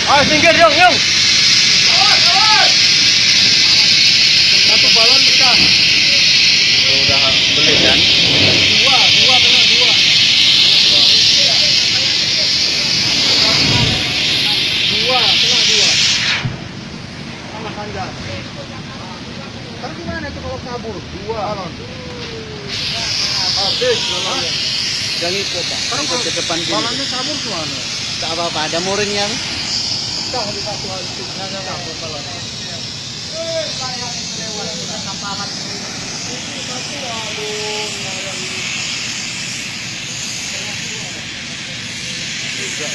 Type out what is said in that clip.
Oh, singgir Yung. Satu balon pecah. Udah beli kan? Dua kena dua. Sama Kanjar. Kan gimana itu kalau kabur? Dua balon. Habis balonnya. Jangan ikut Pak. Ikut ke depan gini. Balonnya kabur gimana? Tak apa-apa, ada muringnya. Dah di satu hal itu. Nggak kabur balonnya. Bisa.